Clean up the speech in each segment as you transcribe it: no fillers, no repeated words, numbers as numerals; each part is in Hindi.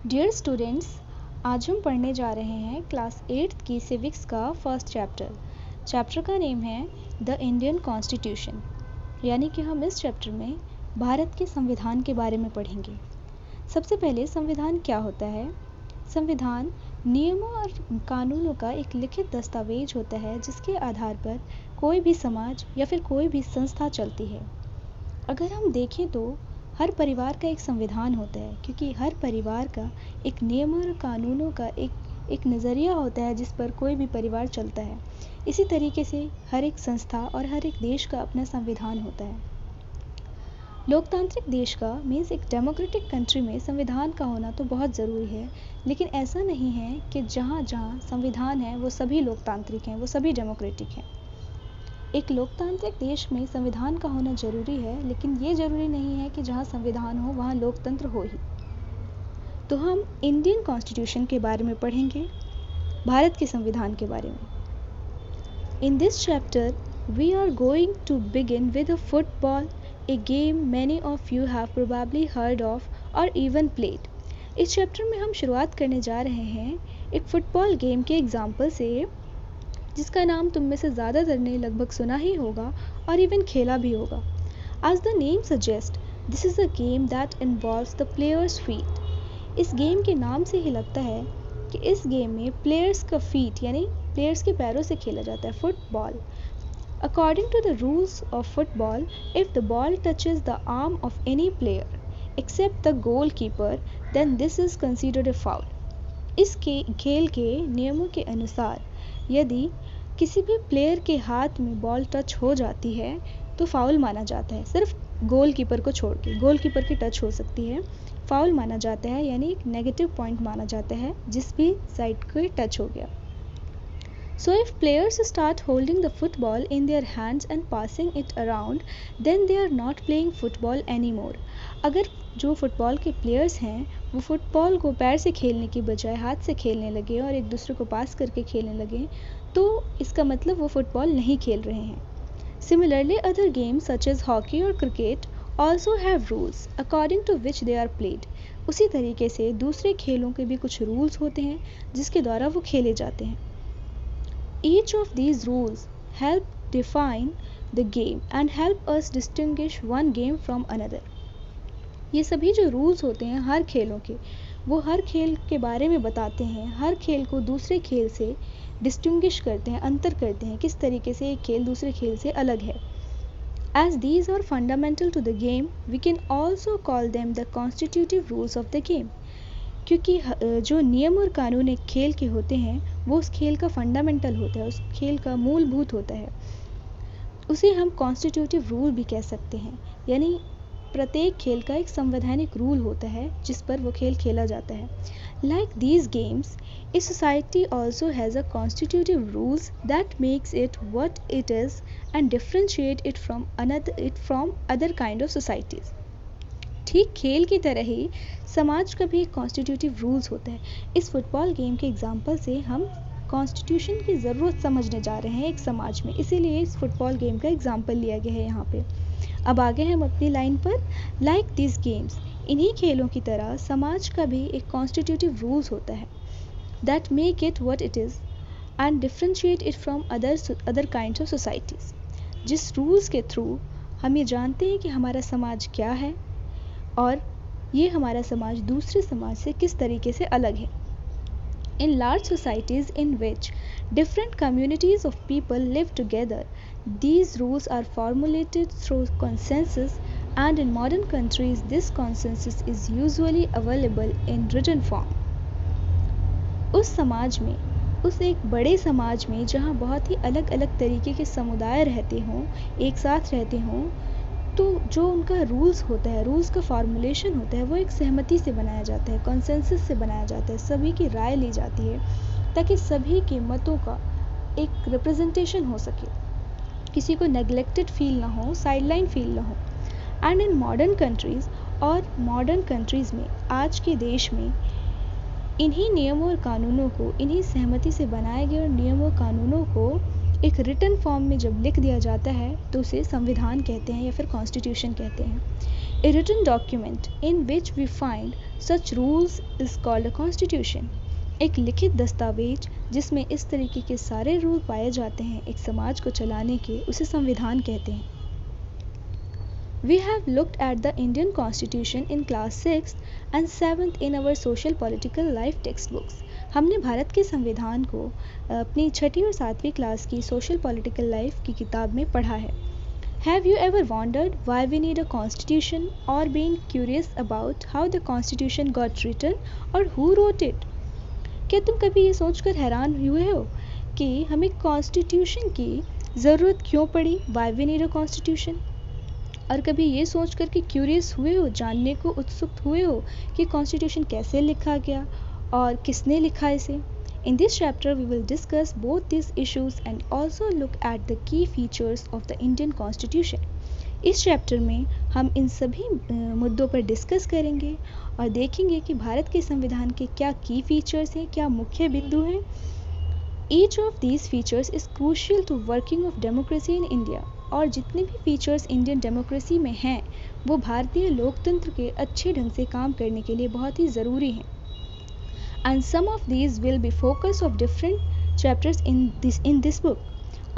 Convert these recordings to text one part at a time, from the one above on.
डियर स्टूडेंट्स, आज हम पढ़ने जा रहे हैं क्लास 8th की सिविक्स का फर्स्ट चैप्टर का नेम है द इंडियन कॉन्स्टिट्यूशन। यानी कि हम इस चैप्टर में भारत के संविधान के बारे में पढ़ेंगे। सबसे पहले संविधान क्या होता है? संविधान नियमों और कानूनों का एक लिखित दस्तावेज होता है जिसके आधार पर कोई भी समाज या फिर कोई भी संस्था चलती है। अगर हम देखें तो हर परिवार का एक संविधान होता है, क्योंकि हर परिवार का एक नियमों और कानूनों का एक नज़रिया होता है जिस पर कोई भी परिवार चलता है। इसी तरीके से हर एक संस्था और हर एक देश का अपना संविधान होता है। लोकतांत्रिक देश का मीन्स एक डेमोक्रेटिक कंट्री में संविधान का होना तो बहुत ज़रूरी है, लेकिन ऐसा नहीं है कि जहाँ जहाँ संविधान है वो सभी लोकतांत्रिक हैं, वो सभी डेमोक्रेटिक हैं। एक लोकतांत्रिक देश में संविधान का होना ज़रूरी है, लेकिन ये ज़रूरी नहीं है कि जहाँ संविधान हो वहाँ लोकतंत्र हो ही। तो हम इंडियन कॉन्स्टिट्यूशन के बारे में पढ़ेंगे, भारत के संविधान के बारे में। In this chapter we are going to begin with a football, a game many of you have probably heard of और इवन प्लेड। इस चैप्टर में हम शुरुआत करने जा रहे हैं एक फुटबॉल गेम के एग्जाम्पल से, जिसका नाम तुम में से ज़्यादातर ने लगभग सुना ही होगा और इवन खेला भी होगा। As the name suggests, this is a game that involves the player's feet. इस गेम के नाम से ही लगता है कि इस गेम में प्लेयर्स का फीट यानी प्लेयर्स के पैरों से खेला जाता है football. According to the rules of football, if the ball touches the arm of any player except the goalkeeper, then this is considered a foul. इस खेल के नियमों के अनुसार यदि किसी भी प्लेयर के हाथ में बॉल टच हो जाती है तो फाउल माना जाता है। सिर्फ गोलकीपर को छोड़ के, गोलकीपर की टच हो सकती है, फाउल माना जाता है, यानी एक नेगेटिव पॉइंट माना जाता है जिस भी साइड को टच हो गया। So if players start holding the football in their hands and passing it around, then they are not playing football anymore. अगर जो फुटबॉल के प्लेयर्स हैं वो फुटबॉल को पैर से खेलने की बजाय हाथ से खेलने लगे और एक दूसरे को पास करके खेलने लगे, तो इसका मतलब वो फुटबॉल नहीं खेल रहे हैं। Similarly, other games such as hockey or cricket also have rules according to which they are played. उसी तरीके से दूसरे खेलों के भी कुछ रूल्स होते हैं जिसके द्वारा वो खेले जाते हैं। Each of these rules help define the game and help us distinguish one game from another. ये सभी जो रूल्स होते हैं हर खेलों के, वो हर खेल के बारे में बताते हैं, हर खेल को दूसरे खेल से डिस्टिंग्विश करते हैं, अंतर करते हैं, किस तरीके से एक खेल दूसरे खेल से अलग है। As these are fundamental to the game, we can also call them the constitutive rules of the game. क्योंकि जो नियम और कानून एक खेल के होते हैं वो उस खेल का फंडामेंटल होता है, उस खेल का मूलभूत होता है, उसे हम कॉन्स्टिट्यूटिव रूल भी कह सकते हैं। यानी प्रत्येक खेल का एक संवैधानिक रूल होता है जिस पर वो खेल खेला जाता है। Like these games, a society also has a constitutive rules that makes it what it is and differentiate it from other kind of societies. ठीक खेल की तरह ही समाज का भी एक कॉन्स्टिट्यूटिव रूल्स होता है। इस फुटबॉल गेम के एग्जाम्पल से हम कॉन्स्टिट्यूशन की ज़रूरत समझने जा रहे हैं एक समाज में, इसीलिए इस फुटबॉल गेम का एग्जाम्पल लिया गया है यहाँ पे। अब आगे हम अपनी लाइन पर, लाइक दिस गेम्स, इन्हीं खेलों की तरह समाज का भी एक कॉन्स्टिट्यूटिव रूल्स होता है that make it what it is and differentiate it from other kinds of societies. जिस रूल्स के थ्रू हम ये जानते हैं कि हमारा समाज क्या है और ये हमारा समाज दूसरे समाज से किस तरीके से अलग है। In large societies in which different communities of people live together, these rules are formulated through consensus, and in modern countries this consensus is usually available in written form. उस समाज में, उस एक बड़े समाज में जहाँ बहुत ही अलग अलग तरीके के समुदाय रहते हों, एक साथ रहते हों, तो जो उनका रूल्स होता है, रूल्स का फॉर्मुलेशन होता है, वो एक सहमति से बनाया जाता है, कंसेंसस से बनाया जाता है, सभी की राय ली जाती है ताकि सभी के मतों का एक रिप्रेजेंटेशन हो सके, किसी को नेग्लेक्टेड फील ना हो, साइडलाइन फील ना हो। एंड इन मॉडर्न कंट्रीज़, और मॉडर्न कंट्रीज़ में, आज के देश में, इन्हीं नियमों और कानूनों को, इन्हीं सहमति से बनाए गए नियमों और कानूनों को एक रिटन फॉर्म में जब लिख दिया जाता है तो उसे संविधान कहते हैं या फिर कॉन्स्टिट्यूशन कहते हैं। A written document in which we find such rules is called a constitution. एक लिखित दस्तावेज जिसमें इस तरीके के सारे रूल पाए जाते हैं एक समाज को चलाने के, उसे संविधान कहते हैं. We have looked at the Indian Constitution in class 6th and 7th in our social political life textbooks. हमने भारत के संविधान को अपनी छठी और सातवीं क्लास की सोशल पॉलिटिकल लाइफ की किताब में पढ़ा है. Have you ever wondered why we need a constitution or been curious about how the constitution got written or who wrote it? क्या तुम कभी ये सोचकर हैरान हुए हो कि हमें कॉन्स्टिट्यूशन की ज़रूरत क्यों पड़ी? Why we need a constitution? और कभी ये सोच कर कि क्यूरियस हुए हो, जानने को उत्सुक हुए हो कि कॉन्स्टिट्यूशन कैसे लिखा गया और किसने लिखा इसे. In this chapter we will discuss both these issues and also look at the key features of the Indian Constitution. इस चैप्टर में हम इन सभी मुद्दों पर डिस्कस करेंगे और देखेंगे कि भारत के संविधान के क्या की फीचर्स हैं, क्या मुख्य बिंदु हैं. Each of these features is crucial to working of democracy in India. और जितने भी फीचर्स इंडियन डेमोक्रेसी में हैं वो भारतीय लोकतंत्र के अच्छे ढंग से काम करने के लिए बहुत ही ज़रूरी हैं. And some of these will be focus of different chapters in this book.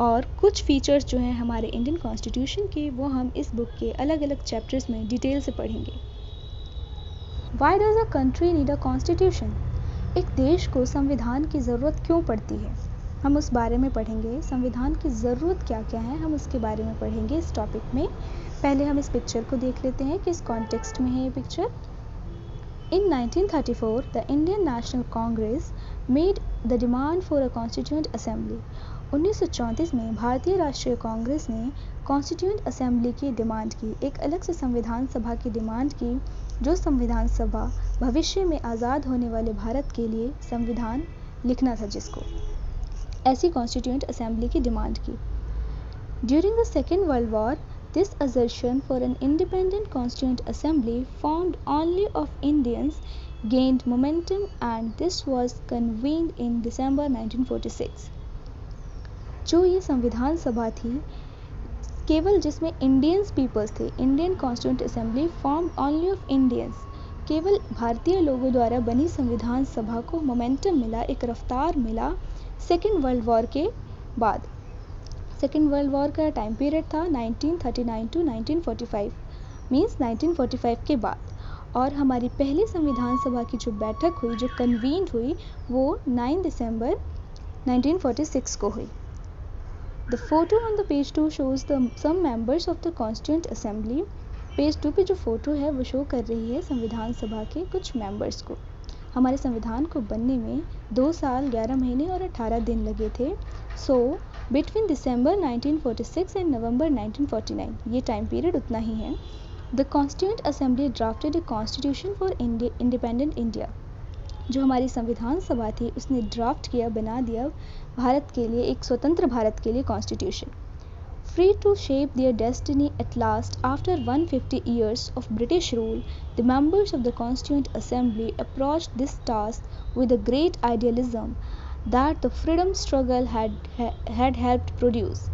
और कुछ फीचर्स जो हैं हमारे इंडियन कॉन्स्टिट्यूशन के वो हम इस बुक के अलग अलग चैप्टर्स में डिटेल से पढ़ेंगे. Why does a country need a constitution? एक देश को संविधान की ज़रूरत क्यों पड़ती है, हम उस बारे में पढ़ेंगे. संविधान की ज़रूरत क्या क्या है, हम उसके बारे में पढ़ेंगे इस टॉपिक में. पहले हम इस पिक्चर को देख लेते हैं कि इस कॉन्टेक्स्ट में है ये picture. In 1934 the Indian national Congress made the demand for a constituent assembly. 1934 में भारतीय राष्ट्रीय कांग्रेस ने कॉन्स्टिट्यूएंट असेंबली की डिमांड की, एक अलग से संविधान सभा की डिमांड की, जो संविधान सभा भविष्य में आज़ाद होने वाले भारत के लिए संविधान लिखना था जिसको. ऐसी कॉन्स्टिट्यूएंट असेंबली की डिमांड की. During the second world war this assertion for an independent constituent assembly formed only of Indians gained momentum and this was convened in December 1946. जो ये संविधान सभा थी केवल जिसमें इंडियंस पीपल्स थे, Indian constituent assembly form only of Indians, केवल भारतीय लोगों द्वारा बनी संविधान सभा को मोमेंटम मिला, एक रफ्तार मिला सेकेंड वर्ल्ड वॉर के बाद. सेकेंड वर्ल्ड वॉर का टाइम पीरियड था 1939 टू 1945, मीन्स 1945 के बाद. और हमारी पहली संविधान सभा की जो बैठक हुई, जो कन्वीन्ड हुई, वो 9 दिसंबर 1946 को हुई. The photo on the page 2 shows the some members of the constituent assembly. Page 2 पे जो फोटो है वो शो कर रही है संविधान सभा के कुछ मेंबर्स को. हमारे संविधान को बनने में 2 साल 11 महीने और 18 दिन लगे थे. So between December 1946 and November 1949, ये टाइम पीरियड उतना ही है. The constituent assembly drafted a constitution for independent India. जो हमारी संविधान सभा थी उसने ड्राफ्ट किया, बना दिया भारत के लिए, एक स्वतंत्र भारत के लिए constitution. Free to shape their destiny at last after 150 years of British rule, the members of the Constituent Assembly approached this task with a great idealism that the freedom struggle had helped produce.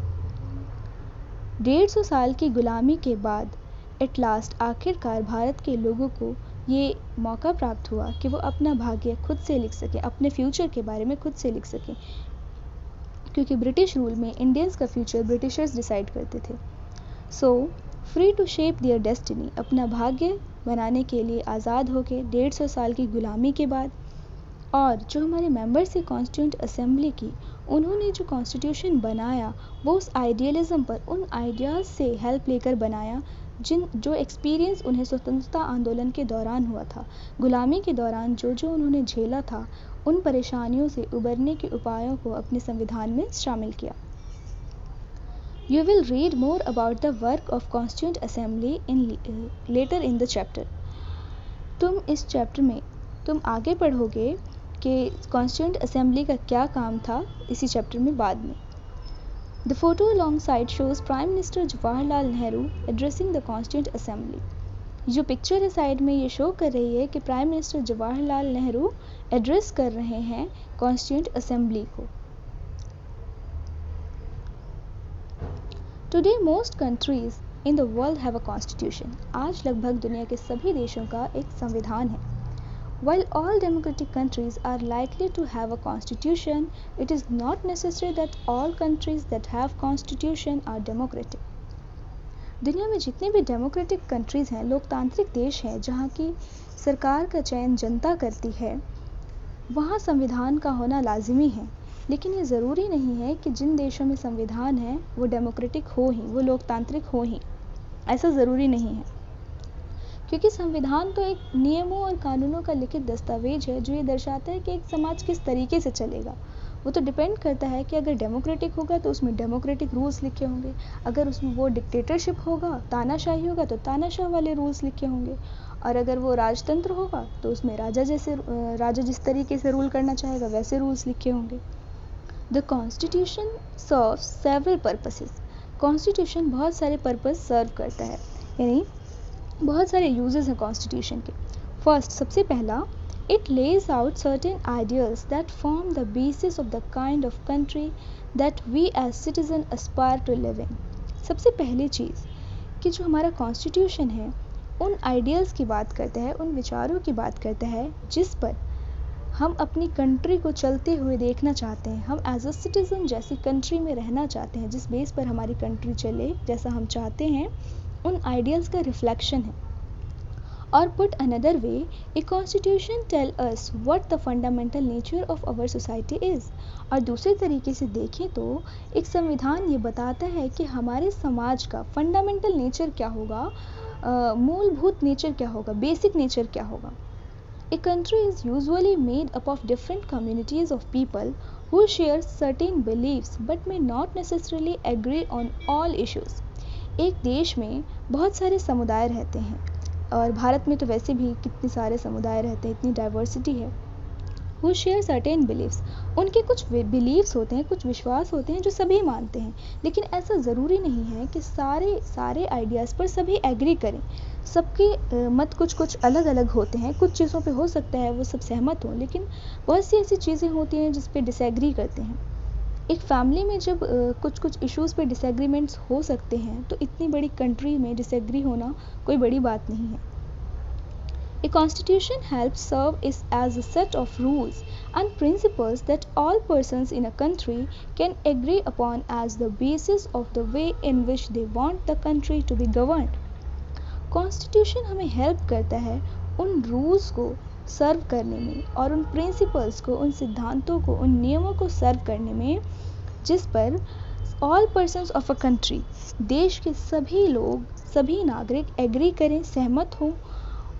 150 साल की गुलामी के बाद एट लास्ट आखिरकार भारत के लोगों को ये मौका प्राप्त हुआ कि वो अपना भाग्य खुद से लिख सकें, अपने फ्यूचर के बारे में खुद से लिख सकें, क्योंकि ब्रिटिश रूल में इंडियंस का फ्यूचर ब्रिटिशर्स डिसाइड करते थे. So free to shape their destiny, अपना भाग्य बनाने के लिए आज़ाद होके 150 साल की गुलामी के बाद. और जो हमारे मेंबर्स थे कॉन्स्टिट्यूएंट असेंबली की, उन्होंने जो कॉन्स्टिट्यूशन बनाया वो उस आइडियलिज्म पर, उन आइडियाज़ से हेल्प लेकर बनाया जो एक्सपीरियंस उन्हें स्वतंत्रता आंदोलन के दौरान हुआ था, गुलामी के दौरान जो उन्होंने झेला था, उन परेशानियों से उबरने के उपायों को अपने संविधान में शामिल किया. You will read more about the work of Constituent Assembly later in the chapter. तुम इस चैप्टर में तुम आगे पढ़ोगे कि कॉन्स्टिट्यूएंट असेंबली का क्या काम था इसी चैप्टर में बाद में. The photo alongside shows Prime Minister Jawaharlal Nehru addressing the Constituent Assembly. जो पिक्चर है साइड में ये शो कर रही है कि prime minister Jawaharlal Nehru address कर रहे हैं कॉन्स्टिट्यूएंट असेंबली को. Today most countries in the world have a constitution. आज लगभग दुनिया के सभी देशों का एक संविधान है. While all democratic countries are likely to have a constitution, it is not necessary that all countries that have constitution are democratic. दुनिया में जितनी भी डेमोक्रेटिक कंट्रीज़ हैं, लोकतांत्रिक देश हैं जहाँ की सरकार का चयन जनता करती है, वहाँ संविधान का होना लाजिमी है. लेकिन ये ज़रूरी नहीं है कि जिन देशों में संविधान है वो डेमोक्रेटिक हो ही, वो लोकतांत्रिक हो ही. ऐसा ज़रूरी नहीं है, क्योंकि संविधान तो एक नियमों और कानूनों का लिखित दस्तावेज है जो ये दर्शाता है कि एक समाज किस तरीके से चलेगा. वो तो डिपेंड करता है कि अगर डेमोक्रेटिक होगा तो उसमें डेमोक्रेटिक रूल्स लिखे होंगे, अगर उसमें वो डिक्टेटरशिप होगा, तानाशाही होगा तो तानाशाह वाले रूल्स लिखे होंगे, और अगर वो राजतंत्र होगा तो उसमें राजा जिस तरीके से रूल करना चाहेगा वैसे रूल्स लिखे होंगे. The constitution serves several purposes. Constitution बहुत सारे पर्पस सर्व करता है, यानी बहुत सारे यूजेस हैं कॉन्स्टिट्यूशन के. फर्स्ट, सबसे पहला, it lays out certain ideals that form the basis of the kind of country that we as citizens aspire to live in. सबसे पहली चीज़ कि जो हमारा कॉन्स्टिट्यूशन है उन आइडियल्स की बात करता है, उन विचारों की बात करता है जिस पर हम अपनी कंट्री को चलते हुए देखना चाहते हैं. हम एज अ सिटीज़न जैसी कंट्री में रहना चाहते हैं, जिस बेस पर हमारी कंट्री चले जैसा हम चाहते हैं, उन आइडियल्स का रिफ्लेक्शन है. और put another way, a constitution tell us what the fundamental nature of our society is. और दूसरे तरीके से देखें तो एक संविधान ये बताता है कि हमारे समाज का फंडामेंटल नेचर क्या होगा, मूलभूत नेचर क्या होगा, बेसिक नेचर क्या होगा. A country is usually made up of different communities of people who share certain beliefs but may not necessarily agree on all issues. एक देश में बहुत सारे समुदाय रहते हैं, और भारत में तो वैसे भी कितने सारे समुदाय रहते हैं, इतनी डाइवर्सिटी है. Who share certain beliefs. उनके कुछ बिलीव्स होते हैं, कुछ विश्वास होते हैं जो सभी मानते हैं, लेकिन ऐसा ज़रूरी नहीं है कि सारे आइडियाज़ पर सभी एग्री करें. सबके मत कुछ अलग अलग होते हैं. कुछ चीज़ों पे हो सकता है वो सब सहमत हों, लेकिन बहुत सी ऐसी चीज़ें होती हैं जिस पे डिसएग्री करते हैं. एक फैमिली में जब कुछ इश्यूज़ पे डिसएग्रीमेंट्स हो सकते हैं तो इतनी बड़ी कंट्री में डिसएग्री होना कोई बड़ी बात नहीं है. A constitution helps serve as a set of rules and principles that all persons in a country can agree upon as the basis of the way in which they want the country to be governed. Constitution हमें हेल्प करता है उन रूल्स को सर्व करने में और उन प्रिंसिपल्स को, उन सिद्धांतों को, उन नियमों को सर्व करने में जिस पर all persons of a country, देश के सभी लोग, सभी नागरिक एग्री करें, सहमत हों,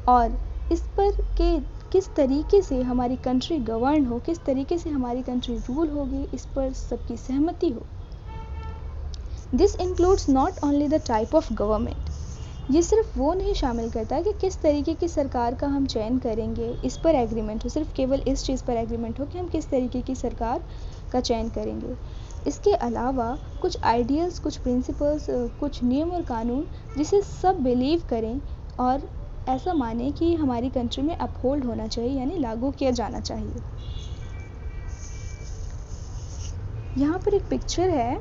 और इस पर के किस तरीके से हमारी कंट्री गवर्न हो, किस तरीके से हमारी कंट्री रूल होगी, इस पर सबकी सहमति हो. This includes not only the type of government. ये सिर्फ वो नहीं शामिल करता कि किस तरीके की सरकार का हम चयन करेंगे, इस पर एग्रीमेंट हो, सिर्फ केवल इस चीज़ पर एग्रीमेंट हो कि हम किस तरीके की सरकार का चयन करेंगे. इसके अलावा कुछ आइडियल्स, कुछ प्रिंसिपल्स, कुछ नियम और कानून जिसे सब बिलीव करें और ऐसा माने कि हमारी कंट्री में अपहोल्ड होना चाहिए, यानी लागू किया जाना चाहिए. यहाँ पर एक पिक्चर है.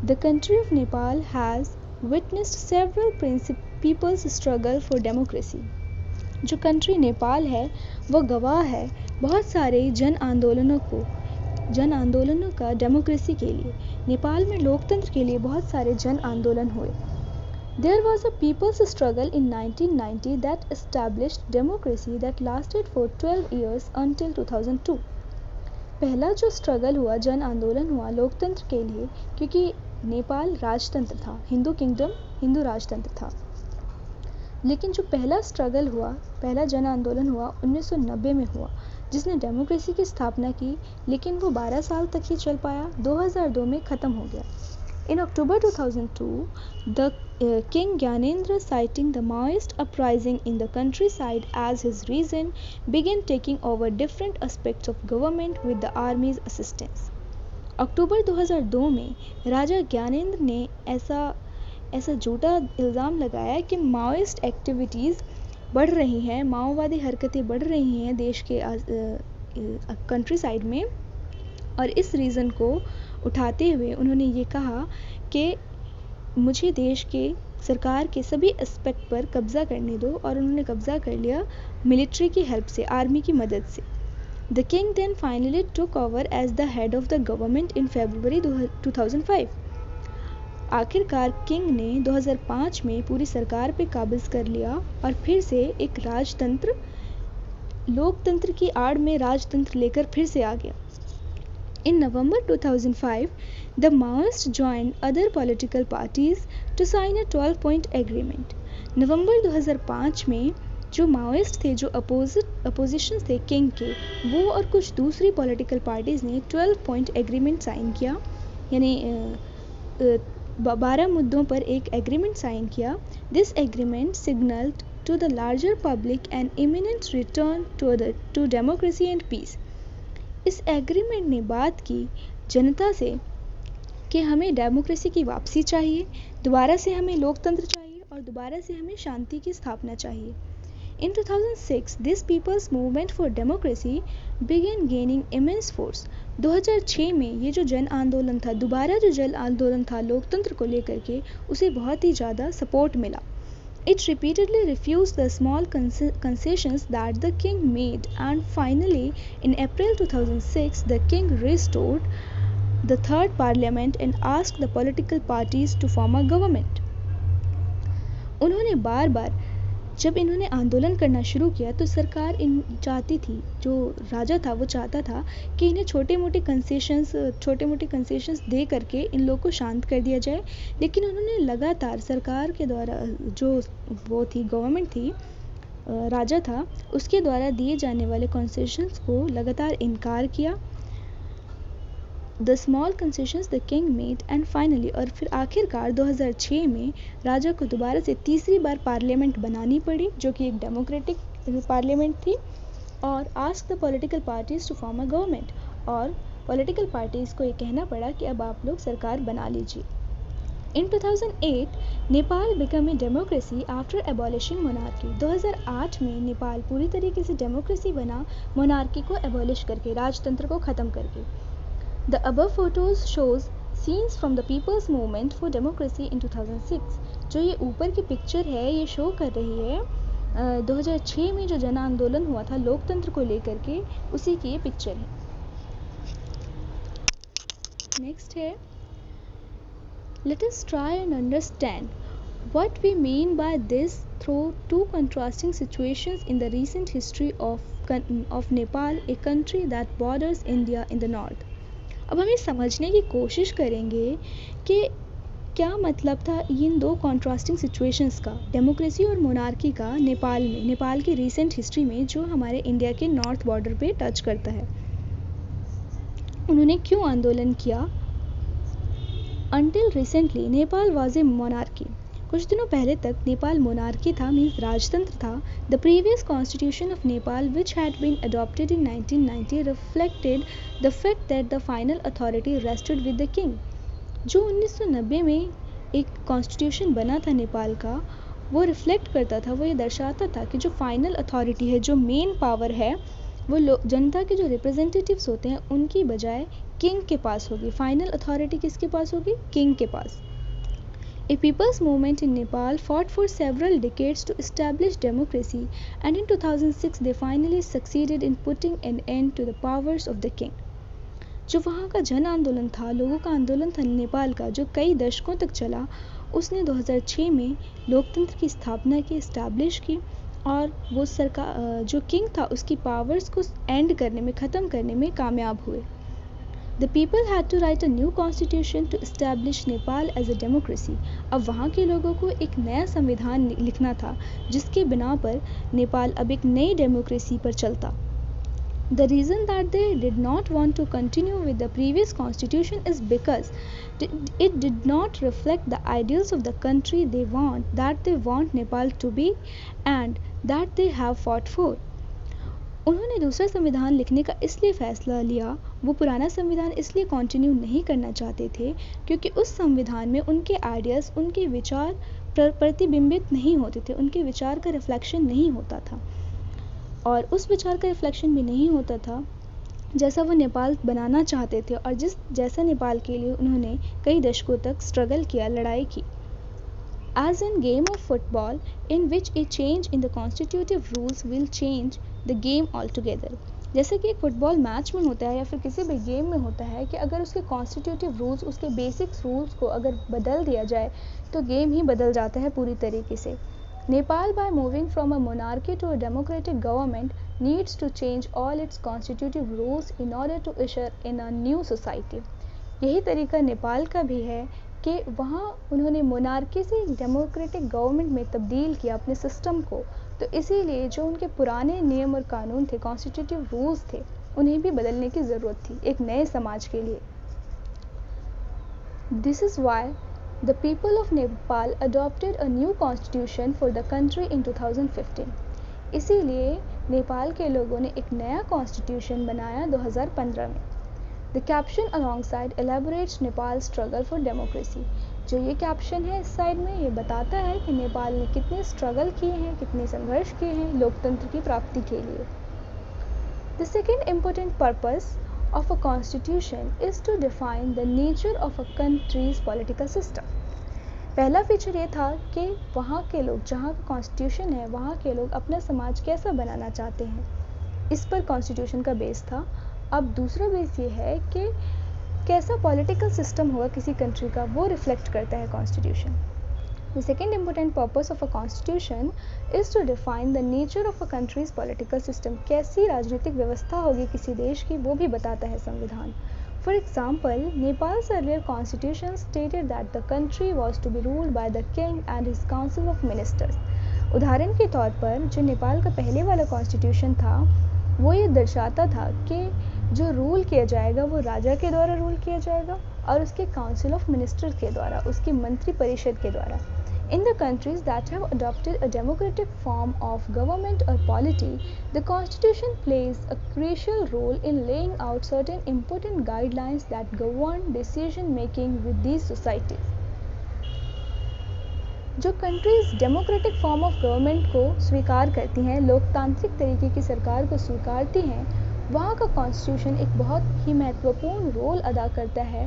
The country of Nepal has witnessed several peoples struggle for democracy. जो कंट्री नेपाल है वह गवाह है बहुत सारे जन आंदोलनों का डेमोक्रेसी के लिए. नेपाल में लोकतंत्र के लिए बहुत सारे जन आंदोलन हुए. There was a people's struggle in 1990 that established democracy that lasted for 12 years until 2002. पहला जो स्ट्रगल हुआ, जन आंदोलन हुआ लोकतंत्र के लिए, क्योंकि नेपाल राजतंत्र था, हिंदू किंगडम, हिंदू राजतंत्र था. लेकिन जो पहला स्ट्रगल हुआ, पहला जन आंदोलन हुआ 1990 में हुआ, जिसने डेमोक्रेसी की स्थापना की, लेकिन वो 12 साल तक ही चल पाया, 2002 में ख़त्म हो गया. In October 2002, the King Gyanendra, citing the Maoist uprising in the countryside as his reason, began taking over different aspects of government with the army's assistance. अक्टूबर 2002 में राजा ज्ञानेंद्र ने ऐसा झूठा इल्ज़ाम लगाया कि माओइस्ट एक्टिविटीज़ बढ़ रही हैं, माओवादी हरकतें बढ़ रही हैं देश के कंट्री साइड में, और इस रीज़न को उठाते हुए उन्होंने ये कहा कि मुझे देश के सरकार के सभी एस्पेक्ट पर कब्जा करने दो, और उन्होंने कब्जा कर लिया मिलिट्री की हेल्प से, आर्मी की मदद से। The king then finally took over as the head of the government in February 2005। आखिरकार किंग ने 2005 में पूरी सरकार पे काबिज कर लिया और फिर से एक राजतंत्र, लोकतंत्र की आड़ में राजतंत्र लेकर फिर से आ गया। In November 2005, the Maoists joined other political parties to sign a 12-point agreement. नवंबर 2005 में जो माओइस्ट थे, जो अपोजिशन थे किंग के, वो और कुछ दूसरी पॉलिटिकल पार्टीज़ ने 12-point एग्रीमेंट साइन किया, यानी 12 मुद्दों पर एक एग्रीमेंट साइन किया। This agreement signalled to the larger public an imminent return to democracy and peace. इस एग्रीमेंट ने बात की जनता से कि हमें डेमोक्रेसी की वापसी चाहिए, दोबारा से हमें लोकतंत्र चाहिए और दोबारा से हमें शांति की स्थापना चाहिए। In 2006, this People's Movement for Democracy began gaining immense force. 2006 में ये जो जन आंदोलन था, दोबारा जो जन आंदोलन था लोकतंत्र को लेकर के, उसे बहुत ही ज़्यादा सपोर्ट मिला। It repeatedly refused the small concessions that the king made, and finally, in April 2006, the king restored the third parliament and asked the political parties to form a government. उन्होंने बार बार जब इन्होंने आंदोलन करना शुरू किया तो सरकार चाहती थी, जो राजा था वो चाहता था कि इन्हें छोटे मोटे कंसेशंस दे करके इन लोगों को शांत कर दिया जाए, लेकिन उन्होंने लगातार सरकार के द्वारा, जो वो थी गवर्नमेंट थी, राजा था, उसके द्वारा दिए जाने वाले कंसेशंस को लगातार इनकार किया। The small concessions the king made and finally, और फिर आखिरकार 2006 में राजा को दोबारा से तीसरी बार पार्लियामेंट बनानी पड़ी, जो कि एक डेमोक्रेटिक पार्लियामेंट थी, और ask the political parties to form a government, और पॉलिटिकल पार्टीज़ को ये कहना पड़ा कि अब आप लोग सरकार बना लीजिए। In 2008, Nepal became a democracy after abolishing monarchy. 2008 में नेपाल पूरी तरीके से डेमोक्रेसी बना, मोनार्की को एबॉलिश करके, राजतंत्र को ख़त्म करके। The above photos shows scenes from the People's Movement for Democracy in 2006. जो ये ऊपर की पिक्चर है, ये शो कर रही है 2006 में जो जन आंदोलन हुआ था लोकतंत्र को लेकर के, उसी की ये पिक्चर है। नेक्स्ट है, let us try and understand what we mean by this through two contrasting situations in the recent history of Nepal, a country that borders India in the north. अब हम ये समझने की कोशिश करेंगे कि क्या मतलब था इन दो कॉन्ट्रास्टिंग सिचुएशंस का, डेमोक्रेसी और मोनार्की का नेपाल में, नेपाल की रीसेंट हिस्ट्री में, जो हमारे इंडिया के नॉर्थ बॉर्डर पे टच करता है। उन्होंने क्यों आंदोलन किया? Until recently, Nepal was a monarchy. कुछ दिनों पहले तक नेपाल मोनार्की था, मीन्स राजतंत्र था। The previous constitution of Nepal which had been adopted in 1990 reflected the fact that the final authority rested with the king. जो 1990 में एक कॉन्स्टिट्यूशन बना था नेपाल का, वो रिफ्लेक्ट करता था, वो ये दर्शाता था कि जो फाइनल अथॉरिटी है, जो मेन पावर है, वो जनता के जो रिप्रेजेंटेटिव्स होते हैं उनकी बजाय किंग के पास होगी। फाइनल अथॉरिटी किसके पास होगी? किंग के पास। A people's movement in Nepal fought for several decades to establish democracy, and in 2006 they finally succeeded in putting an end to the powers of the king. जो वहाँ का जन आंदोलन था, लोगों का आंदोलन था नेपाल का, जो कई दशकों तक चला, उसने 2006 में लोकतंत्र की स्थापना की, इस्टेब्लिश की, और वो सरकार, जो किंग था, उसकी पावर्स को एंड करने में, ख़त्म करने में कामयाब हुए। The people had to write a new constitution to establish Nepal as a democracy. अब वहाँ के लोगों को एक नया संविधान लिखना था, जिसके बिना पर नेपाल अब एक नई डेमोक्रेसी पर चलता। The reason that they did not want to continue with the previous constitution is because it did not reflect the ideals of the country they want Nepal to be and that they have fought for. उन्होंने दूसरा संविधान लिखने का इसलिए फ़ैसला लिया, वो पुराना संविधान इसलिए कंटिन्यू नहीं करना चाहते थे क्योंकि उस संविधान में उनके आइडियाज़, उनके विचार प्रतिबिंबित नहीं होते थे, उनके विचार का रिफ्लेक्शन नहीं होता था, और उस विचार का रिफ्लेक्शन भी नहीं होता था जैसा वो नेपाल बनाना चाहते थे, और जैसा नेपाल के लिए उन्होंने कई दशकों तक स्ट्रगल किया, लड़ाई की। as in game of football in which a change in the constitutive rules will change the game altogether। जैसे कि एक फुटबॉल मैच में होता है या फिर किसी भी गेम में होता है कि अगर उसके कॉन्स्टिट्यूटिव रूल्स, उसके बेसिक्स रूल्स को अगर बदल दिया जाए तो गेम ही बदल जाता है पूरी तरीके से। Nepal by moving from a monarchy to a democratic government needs to change all its constitutive rules in order to usher in a new society। यही तरीका नेपाल का भी है कि वहाँ उन्होंने मोनार्की से डेमोक्रेटिक गवर्नमेंट में तब्दील किया अपने सिस्टम को, तो इसीलिए जो उनके पुराने नियम और कानून थे, कॉन्स्टिट्यूटिव रूल्स थे, उन्हें भी बदलने की ज़रूरत थी एक नए समाज के लिए। This is why The people of Nepal adopted a new constitution for the country in 2015। इसीलिए नेपाल के लोगों ने एक नया कॉन्स्टिट्यूशन बनाया 2015 में। The caption alongside elaborates Nepal's struggle for democracy। जो ये कैप्शन है इस साइड में, ये बताता है कि नेपाल ने कितने स्ट्रगल किए हैं, कितने संघर्ष किए हैं लोकतंत्र की प्राप्ति के लिए। The second important purpose of a constitution is to define the nature of a country's political system। पहला फीचर ये था कि वहाँ के लोग, जहाँ का कॉन्स्टिट्यूशन है, वहाँ के लोग अपना समाज कैसा बनाना चाहते हैं, इस पर कॉन्स्टिट्यूशन का बेस था। अब दूसरा बेस ये है कि कैसा पॉलिटिकल सिस्टम होगा किसी कंट्री का, वो रिफ्लेक्ट करता है constitution. The second important purpose of a constitution is to define the nature of a country's political system। कैसी राजनीतिक व्यवस्था होगी किसी देश की, वो भी बताता है संविधान। For example, Nepal's earlier constitution stated that the country was to be ruled by the king and his council of ministers। उदाहरण के तौर पर जो नेपाल का पहले वाला कॉन्स्टिट्यूशन था, वो ये दर्शाता था कि जो रूल किया जाएगा वो राजा के द्वारा रूल किया जाएगा और उसके काउंसिल ऑफ मिनिस्टर्स के द्वारा, उसकी मंत्री परिषद के द्वारा। In the countries that have adopted a democratic form of government or polity, the constitution plays a crucial role in laying out certain important guidelines that govern decision making with these societies। जो countries democratic form of government को स्वीकार करती हैं, लोकतांत्रिक तरीके की सरकार को स्वीकारती हैं, वहाँ का कॉन्स्टिट्यूशन एक बहुत ही महत्वपूर्ण रोल अदा करता है।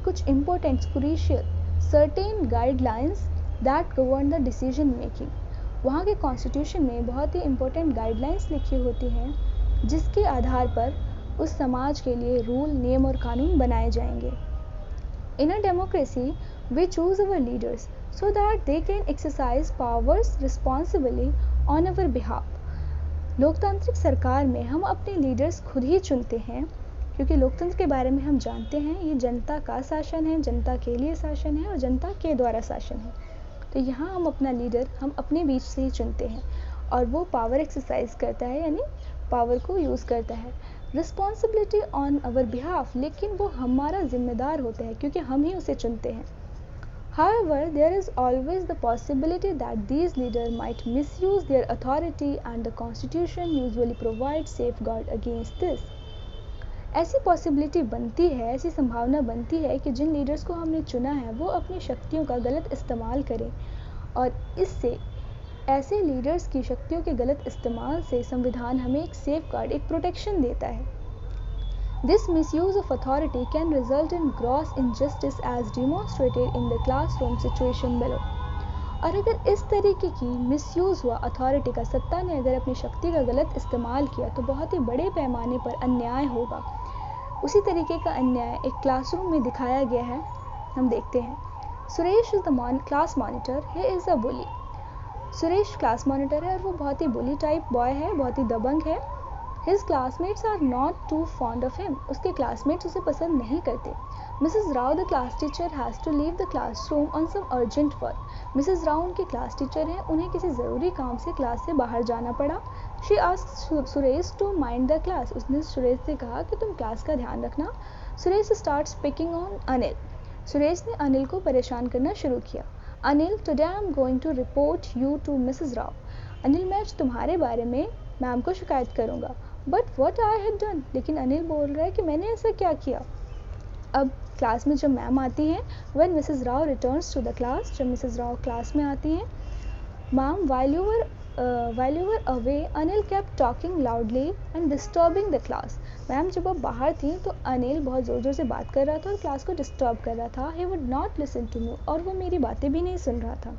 कुछ important crucial certain guidelines that govern the decision making. वहाँ के कॉन्स्टिट्यूशन में बहुत ही इम्पोर्टेंट गाइडलाइंस लिखी होती हैं जिसके आधार पर उस समाज के लिए रूल, नियम और कानून बनाए जाएंगे। In a democracy we choose our leaders so that they can exercise powers responsibly on our behalf। लोकतांत्रिक सरकार में हम अपने लीडर्स खुद ही चुनते हैं, क्योंकि लोकतंत्र के बारे में हम जानते हैं ये जनता का शासन है, जनता के लिए शासन है और जनता के द्वारा शासन है। तो यहाँ हम अपना लीडर हम अपने बीच से ही चुनते हैं और वो पावर एक्सरसाइज करता है, यानी पावर को यूज़ करता है। रिस्पॉन्सिबिलिटी ऑन अवर बिहाफ, लेकिन वो हमारा जिम्मेदार होता है क्योंकि हम ही उसे चुनते हैं। However, there is always the possibility that these leaders might misuse their authority and the Constitution usually provides safeguard against this। ऐसी पॉसिबिलिटी बनती है, ऐसी संभावना बनती है कि जिन लीडर्स को हमने चुना है वो अपनी शक्तियों का गलत इस्तेमाल करें, और इससे ऐसे लीडर्स की शक्तियों के गलत इस्तेमाल से संविधान हमें एक सेफगार्ड, एक प्रोटेक्शन देता है। This misuse of authority can result in gross injustice as demonstrated in the classroom situation below। और अगर इस तरीके की मिसयूज़ हुआ अथॉरिटी का, सत्ता ने अगर अपनी शक्ति का गलत इस्तेमाल किया तो बहुत ही बड़े पैमाने पर अन्याय होगा। उसी तरीके का अन्याय एक क्लासरूम में दिखाया गया है, हम देखते हैं। Suresh is the class monitor, he is a bully. Suresh class monitor है और वो बहुत ही बुली टाइप बॉय है, बहुत ही दबंग है। His classmates are not too fond of him। उसके क्लासमेट्स उसे पसंद नहीं करते। Mrs. Rao the class teacher has to leave the classroom on some urgent work। Mrs. Rao उनकी क्लास टीचर हैं, उन्हें किसी ज़रूरी काम से क्लास से बाहर जाना पड़ा। She asked Suresh to mind the class। उसने सुरेश से कहा कि तुम क्लास का ध्यान रखना। Suresh starts picking on Anil. Suresh ने अनिल को परेशान करना शुरू किया। Anil, today I am going to report you to Mrs. Rao। Anil, मैं आज तुम्हारे बारे में मैम को शिकायत करूँगा। But what I had done, लेकिन अनिल बोल रहा है कि मैंने ऐसा क्या किया। अब क्लास में जब मैम आती हैं, when Mrs Rao returns to the class, जब मिसेस राव क्लास में आती हैं, ma'am while you were away Anil kept talking loudly and disturbing the class। Ma'am जब आप बाहर थी तो अनिल बहुत ज़ोर ज़ोर से बात कर रहा था और क्लास को डिस्टर्ब कर रहा था। he would not listen to me, और वो मेरी बातें भी नहीं सुन रहा था।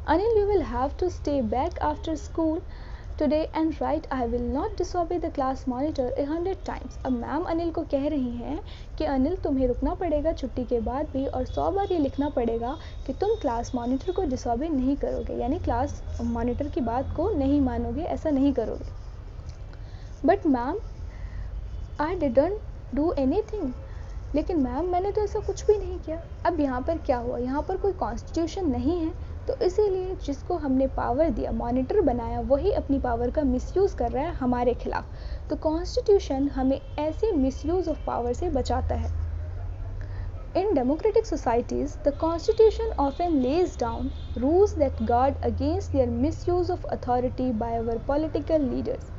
Anil, you will have to stay back after school today and write I will not disobey the class monitor 100 times. अब मैम अनिल को कह रही हैं कि अनिल तुम्हें रुकना पड़ेगा छुट्टी के बाद भी और 100 बार ये लिखना पड़ेगा कि तुम क्लास मॉनिटर को डिसॉबे नहीं करोगे, यानी क्लास मॉनिटर की बात को नहीं मानोगे, ऐसा नहीं करोगे. But ma'am I didn't do anything. लेकिन मैम मैंने तो ऐसा कुछ भी नहीं किया. अब यहाँ पर क्या हुआ, यहाँ पर कोई कॉन्स्टिट्यूशन नहीं है, तो इसीलिए जिसको हमने पावर दिया, मॉनिटर बनाया, वही अपनी पावर का मिसयूज़ कर रहा है हमारे खिलाफ. तो कॉन्स्टिट्यूशन हमें ऐसे मिसयूज़ ऑफ पावर से बचाता है. In democratic societies, the Constitution often lays down rules that guard against their misuse of authority by our political leaders.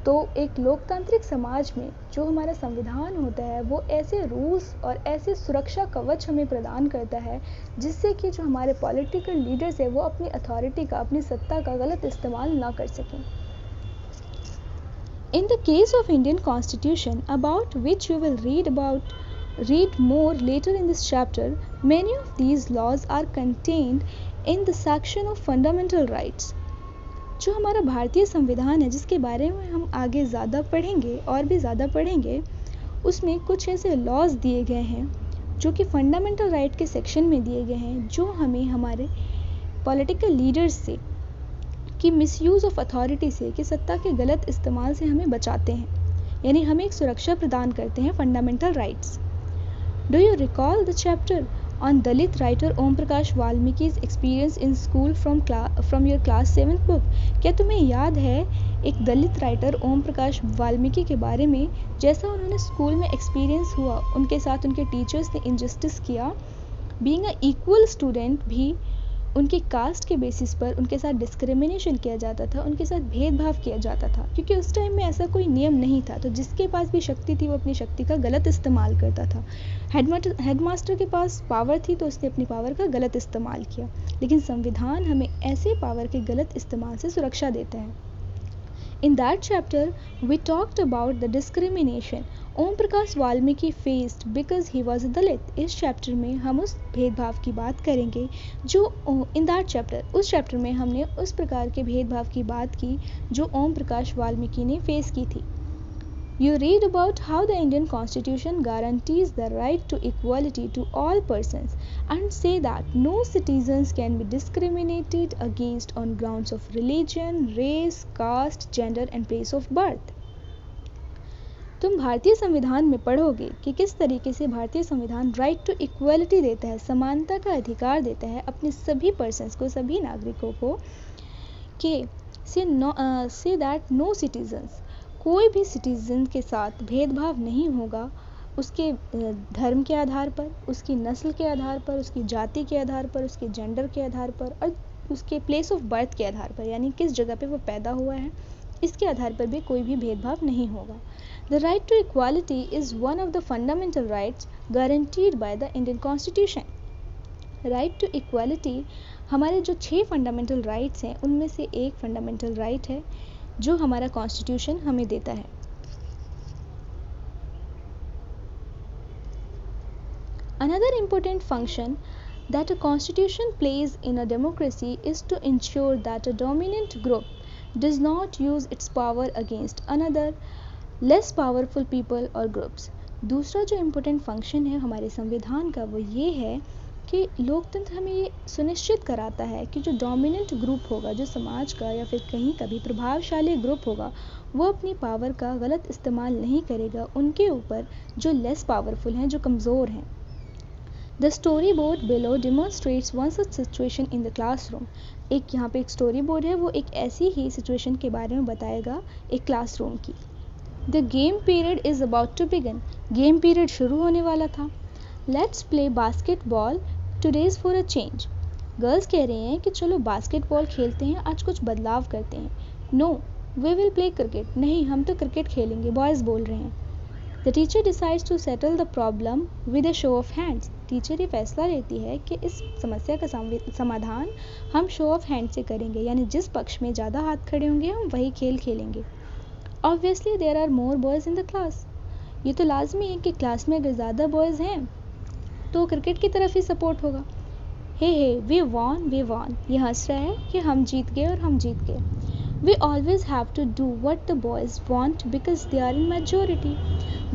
तो एक लोकतांत्रिक समाज में जो हमारा संविधान होता है वो ऐसे रूल्स और ऐसे सुरक्षा कवच हमें प्रदान करता है जिससे कि जो हमारे पॉलिटिकल लीडर्स है वो अपनी अथॉरिटी का, अपनी सत्ता का गलत इस्तेमाल ना कर सकें. In the case of Indian Constitution, about which we will read more later in this chapter, many of these laws are contained in the section of fundamental rights. जो हमारा भारतीय संविधान है जिसके बारे में हम आगे ज़्यादा पढ़ेंगे और भी ज़्यादा पढ़ेंगे, उसमें कुछ ऐसे लॉज दिए गए हैं जो कि फंडामेंटल राइट के सेक्शन में दिए गए हैं, जो हमें हमारे पॉलिटिकल लीडर्स से कि मिसयूज़ ऑफ अथॉरिटी से, कि सत्ता के गलत इस्तेमाल से हमें बचाते हैं, यानी हमें एक सुरक्षा प्रदान करते हैं fundamental rights. Do you recall the chapter on Dalit writer Om Prakash Valmiki's experience in school from your class 7th book? क्या तुम्हें याद है एक दलित राइटर ओम प्रकाश वाल्मीकि के बारे में, जैसा उन्होंने स्कूल में एक्सपीरियंस हुआ, उनके साथ उनके टीचर्स ने इनजस्टिस किया, बीइंग अ इक्वल स्टूडेंट भी उनके कास्ट के बेसिस पर उनके साथ डिस्क्रिमिनेशन किया जाता था, उनके साथ भेदभाव किया जाता था, क्योंकि उस टाइम में ऐसा कोई नियम नहीं था. तो जिसके पास भी शक्ति थी वो अपनी शक्ति का गलत इस्तेमाल करता था. हेडमास्टर के पास पावर थी तो उसने अपनी पावर का गलत इस्तेमाल किया. लेकिन संविधान हमें ऐसे पावर के गलत इस्तेमाल से सुरक्षा देता है. In that chapter, we talked about the discrimination Om Prakash Valmiki faced because he was a Dalit. इस चैप्टर में हम उस भेदभाव की बात करेंगे जो in that chapter, उस चैप्टर में हमने उस प्रकार के भेदभाव की बात की जो ओम प्रकाश वाल्मीकि ने फेस की थी. You read about how the Indian Constitution guarantees the right to equality to all persons and say that no citizens can be discriminated against on grounds of religion, race, caste, gender and place of birth. तुम भारतीय संविधान में पढ़ोगे कि किस तरीके से भारतीय संविधान राइट टू इक्वलिटी देता है, समानता का अधिकार देता है अपने सभी पर्सन्स को, सभी नागरिकों को, कि से दैट नो सिटीजन्स, कोई भी सिटीजन के साथ भेदभाव नहीं होगा उसके धर्म के आधार पर, उसकी नस्ल के आधार पर, उसकी जाति के आधार पर, उसके जेंडर के आधार पर और उसके प्लेस ऑफ बर्थ के आधार पर, यानी किस जगह पे वो पैदा हुआ है, इसके आधार पर भी कोई भी भेदभाव नहीं होगा. The right to equality is one of the fundamental rights guaranteed by the Indian Constitution. Right to equality हमारे जो 6 फंडामेंटल राइट्स हैं उनमें से एक फंडामेंटल राइट है जो हमारा कॉन्स्टिट्यूशन हमें देता है. Another important function that a constitution plays in a democracy is to ensure that a dominant group does not use its power against another less powerful people or groups. दूसरा जो इम्पोर्टेंट फंक्शन है हमारे संविधान का वो ये है कि लोकतंत्र हमें ये सुनिश्चित कराता है कि जो डोमिनेंट ग्रुप होगा, जो समाज का या फिर कहीं का भी प्रभावशाली ग्रुप होगा, वो अपनी पावर का गलत इस्तेमाल नहीं करेगा उनके ऊपर जो लेस पावरफुल हैं, जो कमज़ोर हैं. The story board below demonstrates one such situation in the classroom. एक यहाँ पे एक स्टोरी बोर्ड है, वो एक ऐसी ही सिचुएशन के बारे में बताएगा एक क्लासरूम की. The game period is about to begin. Game period शुरू होने वाला था. Let's play basketball today's for a change. Girls कह रही हैं कि चलो बास्केटबॉल खेलते हैं, आज कुछ बदलाव करते हैं. No we will play cricket. नहीं, हम तो क्रिकेट खेलेंगे, बॉयज़ बोल रहे हैं. The teacher decides to settle the problem with a show of hands. Teacher ये फैसला लेती है कि इस समस्या का समाधान हम शो ऑफ हैंड से करेंगे, यानी जिस पक्ष में ज़्यादा हाथ खड़े होंगे हम वही खेल खेलेंगे. Obviously there are more boys in the class. ये तो लाजमी है कि क्लास में अगर ज़्यादा बॉयज़ हैं तो क्रिकेट की तरफ ही सपोर्ट होगा. हे वी वॉन, ये हंस रहा है कि हम जीत गए और हम जीत गए। We always have to do what the boys want because they are in majority.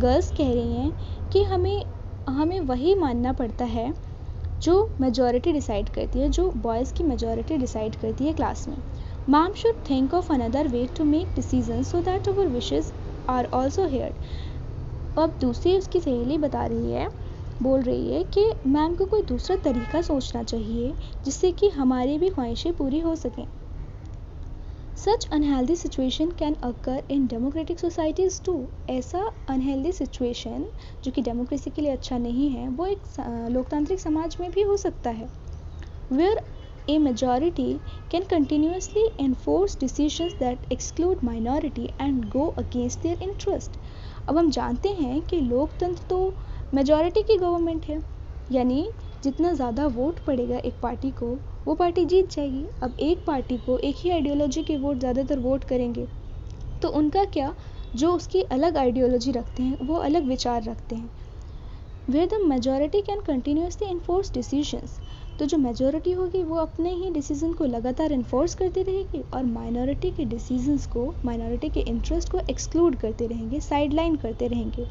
Girls कह रही हैं कि हमें वही मानना पड़ता है जो मेजॉरिटी डिसाइड करती है, जो बॉयज़ की मेजॉरिटी डिसाइड करती है क्लास में। Ma'am should think of another way to make decision so that our wishes are also heard. अब दूसरी उसकी सहेली बोल रही है कि मैम को कोई दूसरा तरीका सोचना चाहिए जिससे कि हमारी भी ख्वाहिशें पूरी हो सकें। Such unhealthy situation can occur in democratic societies too. ऐसा अनहेल्दी सिचुएशन जो कि डेमोक्रेसी के लिए अच्छा नहीं है, वो एक लोकतांत्रिक समाज में भी हो सकता है। Where a majority can continuously enforce decisions that exclude minority and go against their interest। अब हम जानते हैं कि लोकतंत्र तो मेजॉरिटी की गवर्नमेंट है, यानी जितना ज़्यादा वोट पड़ेगा एक पार्टी को, वो पार्टी जीत जाएगी। अब एक पार्टी को एक ही आइडियोलॉजी के वोट ज़्यादातर वोट करेंगे, तो उनका क्या, जो उसकी अलग आइडियोलॉजी रखते हैं, वो अलग विचार रखते हैं। Where the majority can continuously enforce decisions, तो जो मेजॉरिटी होगी वो अपने ही डिसीजन को लगातार इन्फोर्स करती रहेगी और माइनॉरिटी के डिसीजंस को, माइनॉरिटी के इंटरेस्ट को एक्सक्लूड करते रहेंगे, साइडलाइन करते रहेंगे।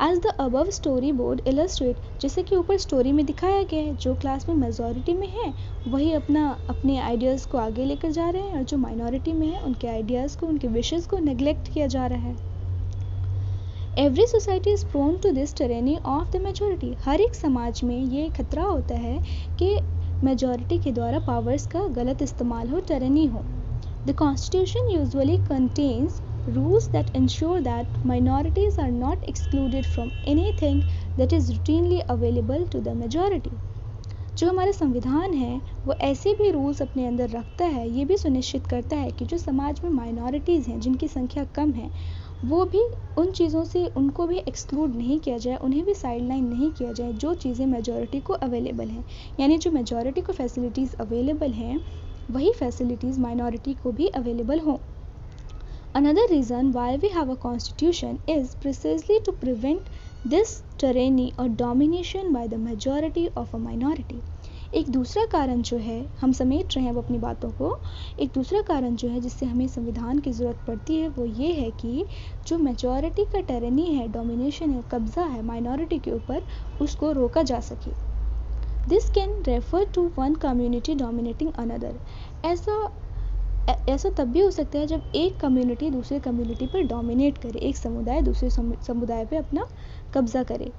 As the above story board illustrate, जैसे कि ऊपर स्टोरी में दिखाया गया है, जो क्लास में मेजॉरिटी में है वही अपने आइडियाज़ को आगे लेकर जा रहे हैं और जो माइनॉरिटी में है उनके आइडियाज़ को, उनके विशेज़ को नेग्लेक्ट किया जा रहा है। Every society is prone to this tyranny of the majority. हर एक समाज में ये खतरा होता है कि मेजॉरिटी के द्वारा पावर्स का गलत इस्तेमाल हो, टायरनी हो। The constitution usually contains rules that ensure that minorities are not excluded from anything that is routinely available to the majority। जो हमारा संविधान है वो ऐसे भी रूल्स अपने अंदर रखता है, ये भी सुनिश्चित करता है कि जो समाज में माइनॉरिटीज़ हैं, जिनकी संख्या कम है, वो भी उन चीज़ों से, उनको भी एक्सक्लूड नहीं किया जाए, उन्हें भी साइडलाइन नहीं किया जाए जो चीज़ें मेजॉरिटी को अवेलेबल हैं। यानी जो मेजॉरिटी को फैसिलिटीज़ अवेलेबल हैं वही फैसिलिटीज़ माइनॉरिटी को भी अवेलेबल हों। Another reason why we have a constitution is precisely to prevent this tyranny or domination by the majority of a minority। एक दूसरा कारण जो है, हम समेट रहे हैं अब अपनी बातों को, एक दूसरा कारण जो है जिससे हमें संविधान की ज़रूरत पड़ती है वो ये है कि जो मेजॉरिटी का टायरनी है, डोमिनेशन है, कब्ज़ा है माइनॉरिटी के ऊपर, उसको रोका जा सके। This can refer to one community dominating another. ऐसा तब भी हो सकता है जब एक कम्युनिटी दूसरे कम्युनिटी पर डोमिनेट करे, एक समुदाय दूसरे समुदाय पे अपना कब्जा करे।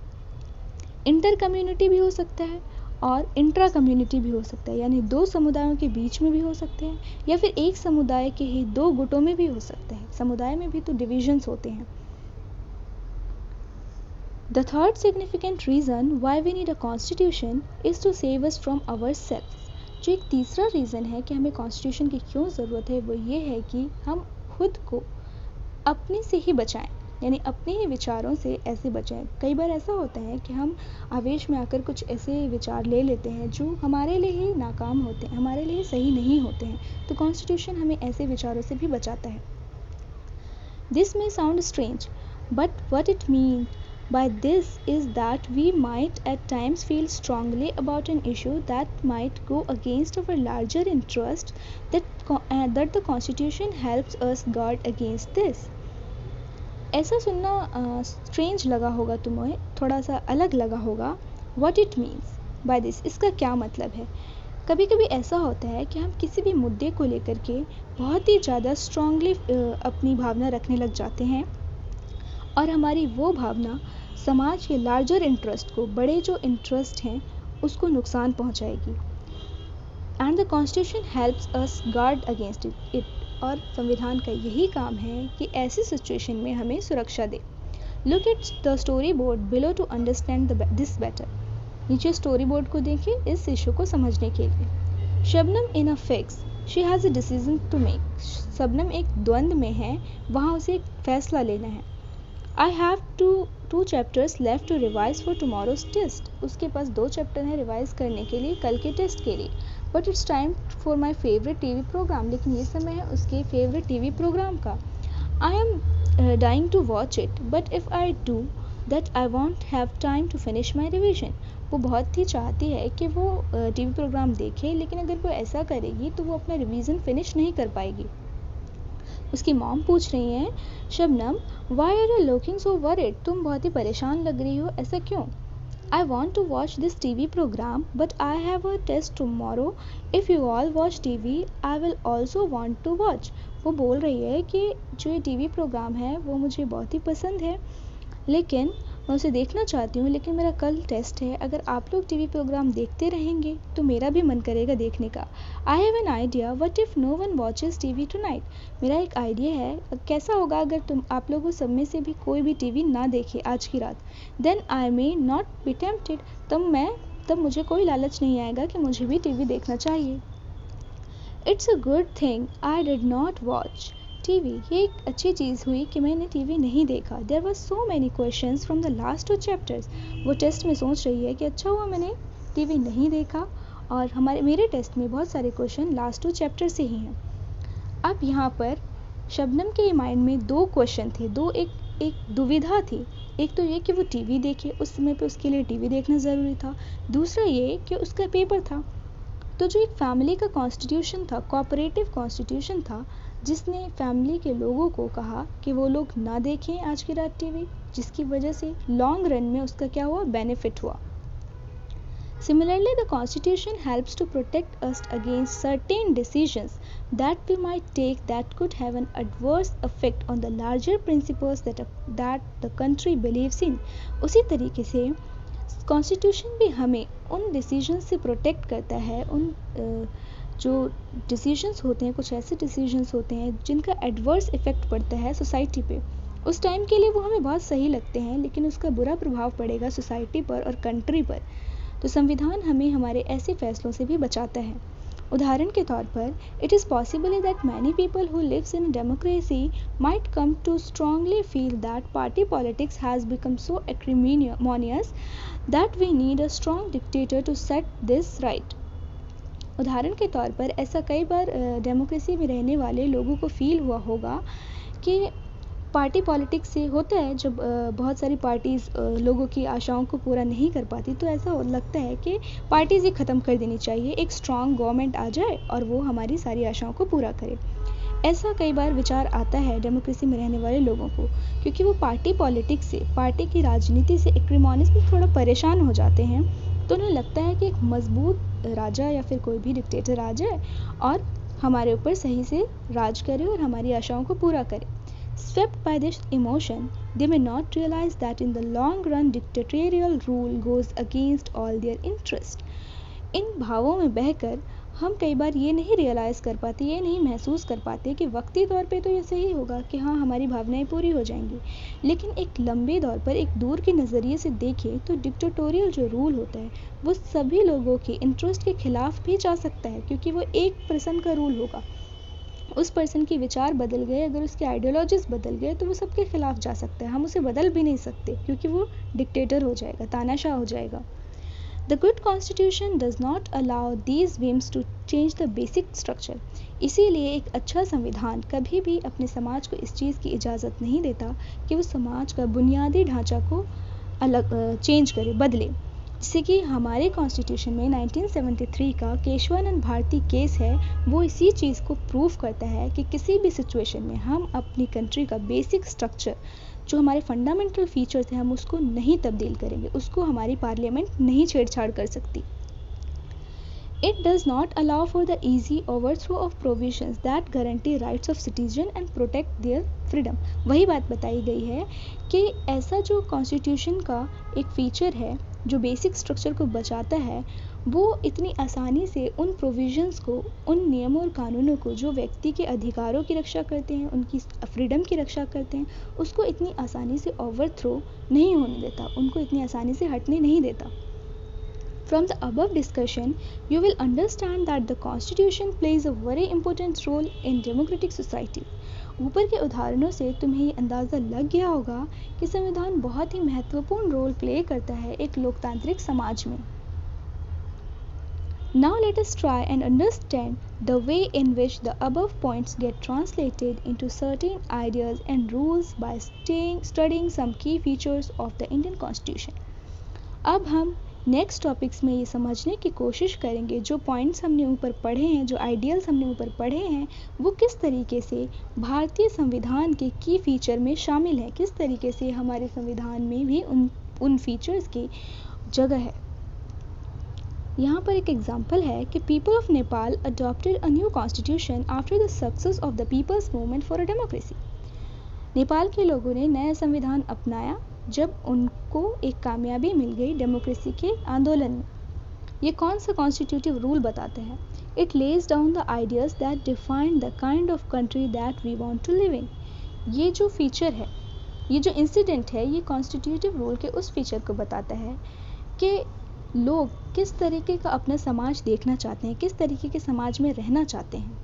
इंटर कम्युनिटी भी हो सकता है और इंट्रा कम्युनिटी भी हो सकता है, यानी दो समुदायों के बीच में भी हो सकते हैं, या फिर एक समुदाय के ही दो गुटों में भी हो सकते हैं। समुदाय में भी तो डिविजन्स होते हैं। The third significant reason why we need a constitution is to save us from our self. जो एक तीसरा रीज़न है कि हमें कॉन्स्टिट्यूशन की क्यों ज़रूरत है वो ये है कि हम खुद को अपने से ही बचाएं, यानी अपने ही विचारों से ऐसे बचाएं। कई बार ऐसा होता है कि हम आवेश में आकर कुछ ऐसे विचार ले लेते हैं जो हमारे लिए ही नाकाम होते हैं, हमारे लिए सही नहीं होते हैं, तो कॉन्स्टिट्यूशन हमें ऐसे विचारों से भी बचाता है। This may sound strange but what it mean by this is that we might at times feel strongly about an issue that might go against our larger interest, that the constitution helps us guard against this। ऐसा सुनना स्ट्रेंज लगा होगा तुम्हें, थोड़ा सा अलग लगा होगा। what it means by this, इसका क्या मतलब है। कभी कभी ऐसा होता है कि हम किसी भी मुद्दे को लेकर के बहुत ही ज़्यादा स्ट्रांगली अपनी भावना रखने लग जाते हैं और हमारी वो भावना समाज के लार्जर इंटरेस्ट को, बड़े जो इंटरेस्ट हैं, उसको नुकसान पहुंचाएगी। And the constitution helps us guard against it. और संविधान का यही काम है कि ऐसी सिचुएशन में हमें सुरक्षा दे। Look at the story board below to understand this better. नीचे स्टोरी बोर्ड को देखें इस इशू को समझने के लिए। Shabnam in a fix, she has a decision to make. Shabnam एक द्वंद्व में है, वहाँ उसे एक फैसला लेना है। I have two chapters left to revise for tomorrow's test। उसके पास 2 चैप्टर हैं रिवाइज करने के लिए कल के टेस्ट के लिए। But it's time for my favorite TV program। लेकिन ये समय है उसके फेवरेट टीवी प्रोग्राम का। I am dying to watch it, but if I do that I won't have time to finish my revision। वो बहुत ही चाहती है कि वो टीवी प्रोग्राम देखे, लेकिन अगर वो ऐसा करेगी तो वो अपना रिवीजन फिनिश नहीं कर पाएगी। उसकी मॉम पूछ रही हैं, Shabnam why are you looking so worried, तुम बहुत ही परेशान लग रही हो, ऐसा क्यों? I want to watch this TV program, but I have a test tomorrow. If you all watch TV, I will also want to watch. वो बोल रही है कि जो ये टीवी प्रोग्राम है वो मुझे बहुत ही पसंद है, लेकिन मैं उसे देखना चाहती हूँ, लेकिन मेरा कल टेस्ट है। अगर आप लोग टीवी प्रोग्राम देखते रहेंगे तो मेरा भी मन करेगा देखने का। I have an idea, what if no one watches TV tonight. मेरा एक आइडिया है, कैसा होगा अगर आप लोगों सब में से भी कोई भी टीवी ना देखे आज की रात। Then I may not be tempted, तब मुझे कोई लालच नहीं आएगा कि मुझे भी टीवी देखना चाहिए। It's a good thing I did not watch TV, ये एक अच्छी चीज़ हुई कि मैंने टीवी नहीं देखा। There were so many questions from the last 2 chapters. वो टेस्ट में सोच रही है कि अच्छा हुआ मैंने टीवी नहीं देखा, और मेरे टेस्ट में बहुत सारे क्वेश्चन लास्ट 2 चैप्टर से ही हैं। अब यहाँ पर शबनम के माइंड में 2 क्वेश्चन थे, एक दुविधा थी। एक तो ये कि वो टीवी देखे, उस समय पे उसके लिए टीवी देखना ज़रूरी था। दूसरा ये कि उसका पेपर था। तो जो एक फैमिली का कॉन्स्टिट्यूशन था, कोऑपरेटिव कॉन्स्टिट्यूशन था, जिसने फैमिली के लोगों को कहा कि वो लोग ना देखें आज की रात टीवी, जिसकी वजह से लॉन्ग रन में उसका क्या हुआ, बेनिफिट हुआ। Similarly, the Constitution helps to protect us against certain decisions that we might take that could have an adverse effect on the larger principles that the country believes in. उसी तरीके से कॉन्स्टिट्यूशन भी हमें उन डिसीजंस से प्रोटेक्ट करता है, उन जो डिसीजंस होते हैं, कुछ ऐसे डिसीजंस होते हैं जिनका एडवर्स इफ़ेक्ट पड़ता है सोसाइटी पे। उस टाइम के लिए वो हमें बहुत सही लगते हैं, लेकिन उसका बुरा प्रभाव पड़ेगा सोसाइटी पर और कंट्री पर। तो संविधान हमें हमारे ऐसे फैसलों से भी बचाता है। उदाहरण के तौर पर, it is possible that many people who lives in democracy might come to strongly feel that party politics has become so acrimonious that we need a strong dictator to set this right. उदाहरण के तौर पर ऐसा कई बार डेमोक्रेसी में रहने वाले लोगों को फील हुआ होगा कि पार्टी पॉलिटिक्स से होता है, जब बहुत सारी पार्टीज़ लोगों की आशाओं को पूरा नहीं कर पाती, तो ऐसा लगता है कि पार्टीज़ ही ख़त्म कर देनी चाहिए, एक स्ट्रॉन्ग गवर्नमेंट आ जाए और वो हमारी सारी आशाओं को पूरा करे। ऐसा कई बार विचार आता है डेमोक्रेसी में रहने वाले लोगों को, क्योंकि वो पार्टी पॉलिटिक्स से, पार्टी की राजनीति से एक्रीमोनिस में थोड़ा परेशान हो जाते हैं। तो उन्हें लगता है कि एक मजबूत राजा या फिर कोई भी डिक्टेटर आ जाए और हमारे ऊपर सही से राज करे और हमारी आशाओं को पूरा करे। Swept by this emotion, they may not realize that in the long run dictatorial rule goes against all their interest. इन भावों में बहकर हम कई बार ये नहीं रियलाइज़ कर पाते, ये नहीं महसूस कर पाते कि वक्ती तौर पे तो ये सही होगा कि हाँ हमारी भावनाएं पूरी हो जाएंगी, लेकिन एक लंबे दौर पर, एक दूर के नज़रिए से देखें तो डिक्टेटोरियल जो रूल होता है वो सभी लोगों के इंटरेस्ट के खिलाफ भी जा सकता है, क्योंकि वो एक पर्सन का रूल होगा। उस पर्सन के विचार बदल गए, अगर उसके आइडियोलॉजीज बदल गए तो वो सबके खिलाफ जा सकता है। हम उसे बदल भी नहीं सकते क्योंकि वो डिक्टेटर हो जाएगा, तानाशाह हो जाएगा। The good constitution does not allow these whims to change the basic structure. इसीलिए एक अच्छा संविधान कभी भी अपने समाज को इस चीज़ की इजाज़त नहीं देता कि वो समाज का बुनियादी ढांचा को अलग चेंज करे, बदले। जैसे कि हमारे कॉन्स्टिट्यूशन में 1973 का केशवानंद भारती केस है, वो इसी चीज़ को प्रूव करता है कि किसी भी सिचुएशन में हम अपनी कंट्री का बेसिक स्ट्रक्चर, जो हमारे फंडामेंटल फीचर्स हैं, हम उसको नहीं तब्दील करेंगे, उसको हमारी पार्लियामेंट नहीं छेड़छाड़ कर सकती। It does not allow for the easy overthrow of provisions that guarantee rights of citizen and protect their freedom. वही बात बताई गई है कि ऐसा जो कॉन्स्टिट्यूशन का एक फीचर है जो बेसिक स्ट्रक्चर को बचाता है, वो इतनी आसानी से उन प्रोविजंस को, उन नियमों और कानूनों को जो व्यक्ति के अधिकारों की रक्षा करते हैं, उनकी फ्रीडम की रक्षा करते हैं, उसको इतनी आसानी से ओवरथ्रो नहीं होने देता, उनको इतनी आसानी से हटने नहीं देता। From the above discussion, you will understand that the Constitution plays a very important role in democratic society. ऊपर के उदाहरणों से तुम्हें ये अंदाज़ा लग गया होगा कि संविधान बहुत ही महत्वपूर्ण रोल प्ले करता है एक लोकतांत्रिक समाज में। Now let us try and understand the way in which the above points get translated into certain ideas and rules by studying some key features of the Indian Constitution. अब हम नेक्स्ट टॉपिक्स में ये समझने की कोशिश करेंगे जो पॉइंट्स हमने ऊपर पढ़े हैं, जो आइडियल्स हमने ऊपर पढ़े हैं, वो किस तरीके से भारतीय संविधान के की फीचर में शामिल है, किस तरीके से हमारे संविधान में भी उन फीचर्स की जगह है। यहाँ पर एक एग्जाम्पल है कि people of Nepal adopted a new constitution after the success of the people's movement for a democracy. Nepal के लोगों ने नया संविधान अपनाया जब उनको एक कामयाबी मिल गई डेमोक्रेसी के आंदोलन में। ये कौन सा कॉन्स्टिट्यूटिव रूल बताते हैं? It lays down the ideas that define the kind of country that we want to live in. ये जो फीचर है, ये जो इंसिडेंट है, ये कॉन्स्टिट्यूटिव रूल के उस फीचर को बताता है कि लोग किस तरीके का अपना समाज देखना चाहते हैं, किस तरीके के समाज में रहना चाहते हैं।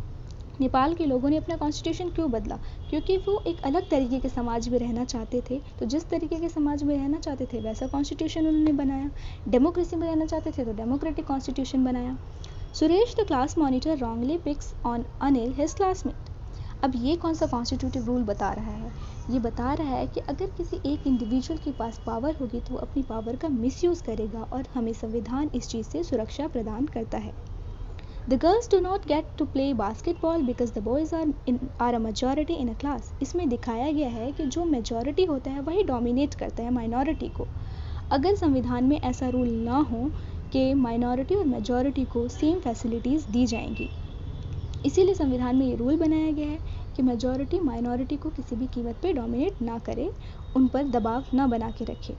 नेपाल के लोगों ने अपना कॉन्स्टिट्यूशन क्यों बदला? क्योंकि वो एक अलग तरीके के समाज में रहना चाहते थे। तो जिस तरीके के समाज में रहना चाहते थे वैसा कॉन्स्टिट्यूशन उन्होंने बनाया। डेमोक्रेसी में रहना चाहते थे तो डेमोक्रेटिक कॉन्स्टिट्यूशन बनाया। Suresh the class monitor wrongly picks on Anil his classmate. अब ये कौन सा कॉन्स्टिट्यूटिव रूल बता रहा है? ये बता रहा है कि अगर किसी एक इंडिविजुअल के पास पावर होगी तो वो अपनी पावर का मिसयूज़ करेगा, और हमें संविधान इस चीज़ से सुरक्षा प्रदान करता है। The girls do not get to play basketball because the boys are a majority in a class. इसमें दिखाया गया है कि जो मेजॉरिटी होता है वही डोमिनेट करता है माइनॉरिटी को। अगर संविधान में ऐसा रूल ना हो कि माइनॉरिटी और मेजॉरिटी को सेम फैसिलिटीज़ दी जाएंगी, इसीलिए संविधान में ये रूल बनाया गया है कि मेजॉरिटी माइनॉरिटी को किसी भी कीमत पे डोमिनेट ना करे, उन पर दबाव ना बना के रखे।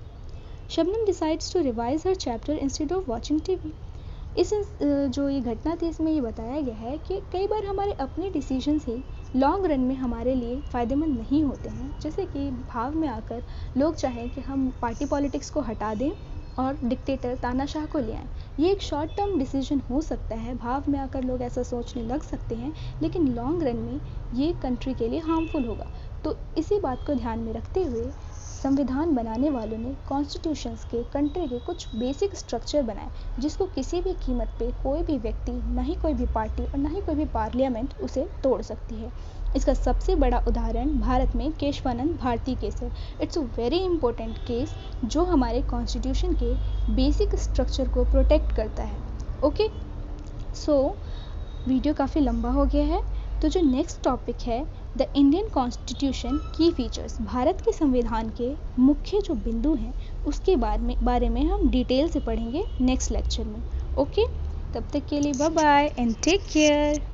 Shabnam decides to revise her chapter instead of watching TV. इस जो ये घटना थी इसमें ये बताया गया है कि कई बार हमारे अपने डिसीजंस ही लॉन्ग रन में हमारे लिए फ़ायदेमंद नहीं होते हैं। जैसे कि भाव में आकर लोग चाहें कि हम पार्टी पॉलिटिक्स को हटा दें और डिक्टेटर तानाशाह को ले आएं। ये एक शॉर्ट टर्म डिसीजन हो सकता है, भाव में आकर लोग ऐसा सोचने लग सकते हैं, लेकिन लॉन्ग रन में ये कंट्री के लिए हार्मफुल होगा। तो इसी बात को ध्यान में रखते हुए संविधान बनाने वालों ने कॉन्स्टिट्यूशंस के कंट्री के कुछ बेसिक स्ट्रक्चर बनाए, जिसको किसी भी कीमत पे कोई भी व्यक्ति, ना ही कोई भी पार्टी और ना ही कोई भी पार्लियामेंट उसे तोड़ सकती है। इसका सबसे बड़ा उदाहरण भारत में केशवानंद भारती केस है। It's a very important case जो हमारे कॉन्स्टिट्यूशन के बेसिक स्ट्रक्चर को प्रोटेक्ट करता है। ओके, सो वीडियो काफ़ी लंबा हो गया है, तो जो नेक्स्ट टॉपिक है द इंडियन कॉन्स्टिट्यूशन की फीचर्स, भारत के संविधान के मुख्य जो बिंदु हैं उसके बारे में हम डिटेल से पढ़ेंगे नेक्स्ट लेक्चर में। ओके, तब तक के लिए bye bye and take care.